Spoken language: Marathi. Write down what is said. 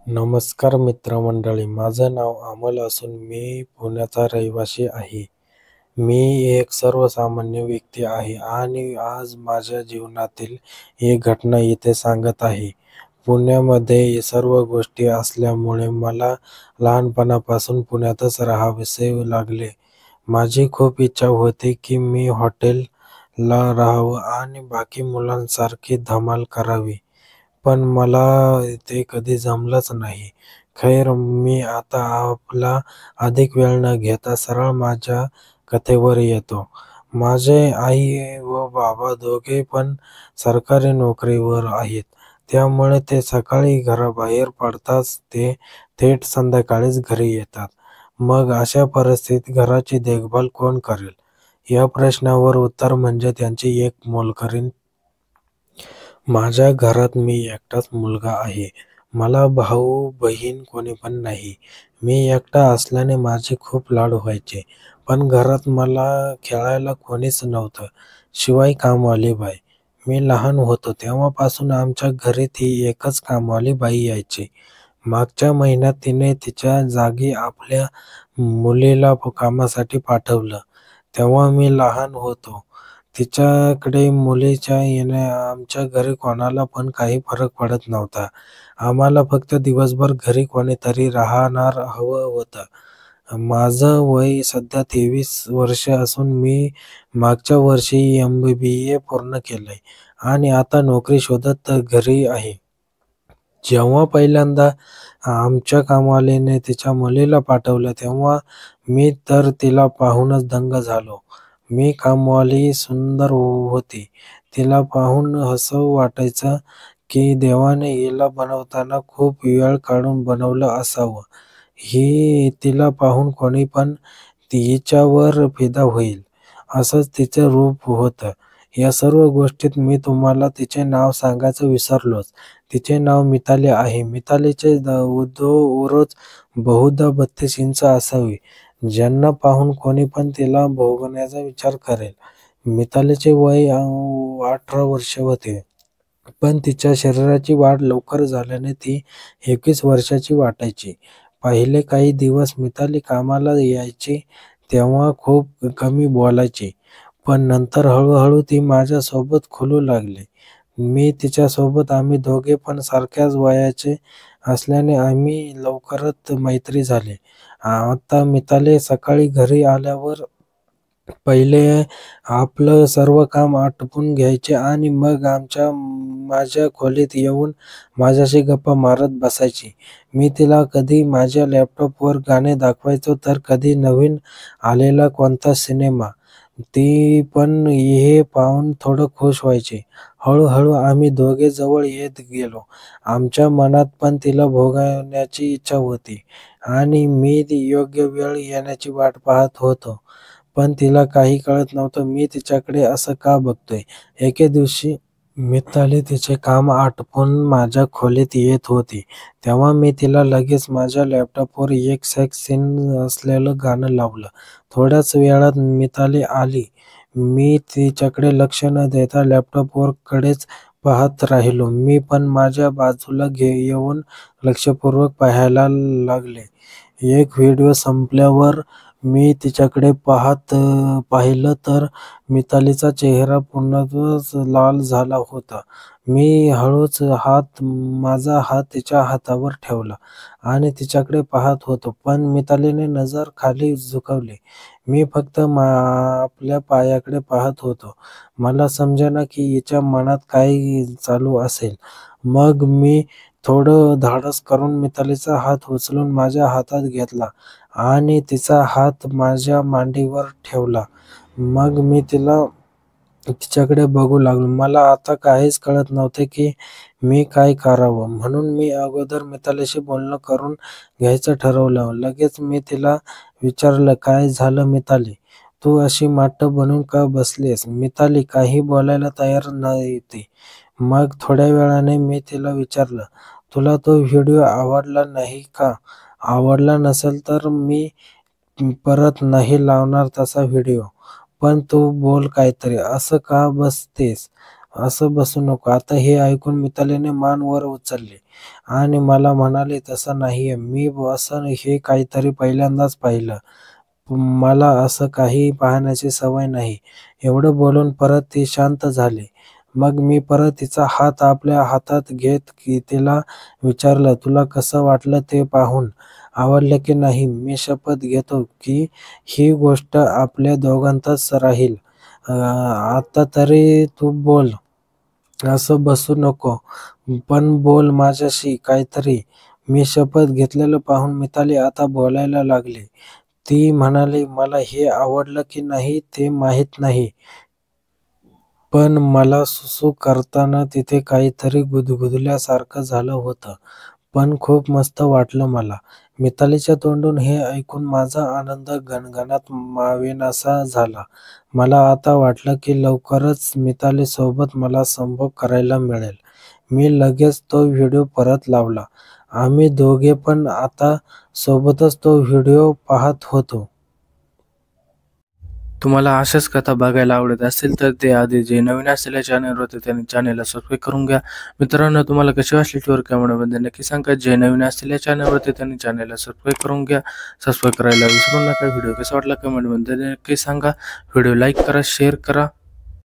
नमस्कार मित्रमंडळी, माझं नाव अमोल असून मी पुण्याचा रहिवासी आहे. मी एक सर्वसामान्य व्यक्ती आहे आणि आज माझ्या जीवनातील एक घटना इथे सांगत आहे. पुण्यामध्ये सर्व गोष्टी असल्यामुळे मला लहानपणापासून पुण्यातच राहावेसे लागले. माझी खूप इच्छा होती की मी हॉटेलला राहावं आणि बाकी मुलांसारखी धमाल करावी. पण मला ते कधी जमलंच नाही. खैर, मी आता आपला अधिक वेळ न घेता सरळ माझ्या कथेवर येतो. माझे आई व बाबा दोघे पण सरकारी नोकरीवर आहेत. त्यामुळे ते सकाळी घराबाहेर पडताच ते थेट संध्याकाळीच घरी येतात. मग अशा परिस्थितीत घराची देखभाल कोण करेल? या प्रश्नावर उत्तर म्हणजे त्यांची एक मोलकरीण. माझ्या घरात मी एकटाच मुलगा आहे. मला भाऊ-बहीण कोणी पण नाही. मी एकटा असल्याने माझे खूप लाड व्हायचे. पण घरात मला खेळायला कोणीच नव्हतं, शिवाय कामवाली बाई. मी लहान होतो तेव्हापासून आमच्या घरी ती एकच कामवाली बाई यायची. मागच्या महिन्यात तिने तिच्या जागी आपल्या मुलीला कामासाठी पाठवलं. तेव्हा मी लहान होतो. तिच्याकडे मुलीच्या येण्याने आमच्या घरी कोणाला पण काही फरक पडत नव्हता. आम्हाला फक्त दिवसभर घरी कोणीतरी राहणार हवं होतं. माझं वय सध्या 23 वर्ष असून मी मागच्या वर्षी MBA पूर्ण केलंय आणि आता नोकरी शोधत घरी आहे. जेव्हा पहिल्यांदा आमच्या कामवालीने तिच्या मुलीला पाठवलं तेव्हा मी तर तिला पाहूनच दंग झालो. मी कामवाली सुंदर होती. तिला पाहून असं वाटायचं की देवाने हिला बनवताना खूप वेळ काढून बनवलं असावं. तिला पाहून कोणी पण हिच्यावर फिदा होईल, असंच तिचं रूप होतं. या सर्व गोष्टीत मी तुम्हाला तिचे नाव सांगायचं विसरलोच. तिचे नाव मिताली आहे. मितालीचे उरोज बहुधा 32 इंच असावे, ज्यांना पाहून कोणी पण तिला भोगण्याचा विचार करेल. मितालीचे वय 18 वर्ष होते. पण तिच्या शरीराची वाढ लवकर झाल्याने ती 21 वर्षाची वाटायची. पहिले काही दिवस मिताली कामाला यायची तेव्हा खूप कमी बोलायची. पण नंतर हळूहळू ती माझ्यासोबत खुलू लागली. मी तिच्यासोबत. आम्ही दोघे पण सारख्याच वयाचे असल्याने आम्ही लवकरच मैत्री झाली. आता मिताली सकाळी घरी आल्यावर पहिले आपलं सर्व काम आटपून घ्यायची आणि मग माझ्या खोलीत येऊन माझ्याशी गप्पा मारत बसायची. मी तिला कधी माझ्या लॅपटॉपवर गाणे दाखवायचो तर कधी नवीन आलेला कोणता सिनेमा. ती पण हे पाहून थोडं खुश व्हायची. हळूहळू आम्ही दोघे जवळ येत गेलो. आमच्या मनात पण तिला भोगण्याची इच्छा होती आणि मी योग्य वेळ येण्याची वाट पाहत होतो. पण तिला काही कळत नव्हतं मी तिच्याकडे असं का बघतोय. एके दिवशी मिताली तिचे काम आटपून माझ्या खोलीत येत होती. तेव्हा मी तिला लगेच माझ्या लॅपटॉपवर एक सेक्स सीन असलेलं गाणं लावलं. थोड्याच वेळात मिताली आली. मी तिच्याकडे लक्ष न देता लॅपटॉपवर कडेच पाहत राहिलो. मी पण माझ्या बाजूला येऊन लक्षपूर्वक पाहायला लागले. एक व्हिडिओ संपल्यावर मी तिच्याकडे पाहिलं तर मितालीचा चेहरा पूर्णतःच लाल झाला होता. मी हळूच माझा हात तिच्या हातावर ठेवला आणि तिच्याकडे पाहत होतो. पण मितालीने नजर खाली झुकवली. मी फक्त आपल्या पायाकडे पाहत होतो. मला समजेना की हिच्या मनात काय चालू असेल. मग मी थोडं धाडस करून मितालीचा हात उचलून माझ्या हातात घेतला आणि तिचा हात माझ्या मांडीवर ठेवला. मग मी तिच्याकडे बघू लागलो. मला आता काहीच कळत नव्हते की मी काय करावं. म्हणून मी अगोदर मितालीशी बोलणं करून घ्यायचं ठरवलं. लगेच मी तिला विचारलं, काय झालं मिताली? तू अशी माट्ट बनून का बसलीयस? मिताली काही बोलायला तयार नव्हती. मग थोड्या वेळाने मी तिला विचारलं, तुला तो व्हिडिओ आवडला नाही का? आवडला नसेल तर मी परत नाही लावणार तसा व्हिडिओ. पण तू बोल काहीतरी, असं का बसतेस? असं बसू नको. आता हे ऐकून मितालीने मान वर उचलली आणि मला म्हणाली, तसं नाहीये. मी असं हे काहीतरी पहिल्यांदाच पाहिलं. मला असं काही पाहण्याची सवय नाही. एवढं बोलून परत ती शांत झाली. मग मी परत तिचा हात आपल्या हातात घेत तिला विचारलं, तुला कसं वाटलं ते पाहून? आवडलं की नाही? मी शपथ घेतो की ही गोष्ट आपल्या दोघांतच राहील. आता तरी तू बोल. असं बसू नको. पण बोल माझ्याशी काहीतरी. मी शपथ घेतलेलं पाहून मिताली आता बोलायला लागली. ती म्हणाली, मला हे आवडलं की नाही ते माहीत नाही. पण मला सुसू करताना तिथे काहीतरी गुदगुदल्यासारखं झालं होतं. पण खूप मस्त वाटलं मला. मितालीच्या तोंडून हे ऐकून माझा आनंद गणगणात मावेनासा झाला. मला आता वाटलं की लवकरच मितालीसोबत मला संभोग करायला मिळेल. मी लगेच तो व्हिडिओ परत लावला. आम्ही दोघे पण आता सोबतच तो व्हिडिओ पाहत होतो. तुम्हाला अशाच कथा बघायला आवडत असेल तर ते आधी जे नवीन असलेल्या चॅनलवरती त्यांनी चॅनलला सबस्क्राईब करून घ्या. मित्रांनो, तुम्हाला कशी वाटली टूर कमेंटमध्ये नक्की सांगा. जे नवीन असलेल्या चॅनलवरती त्यांनी चॅनलला सबस्क्राईब करून घ्या. सबस्क्राईब करायला विसरू नका. व्हिडिओ कसा वाटला कमेंटमध्ये नक्की सांगा. व्हिडिओ लाईक करा, शेअर करा.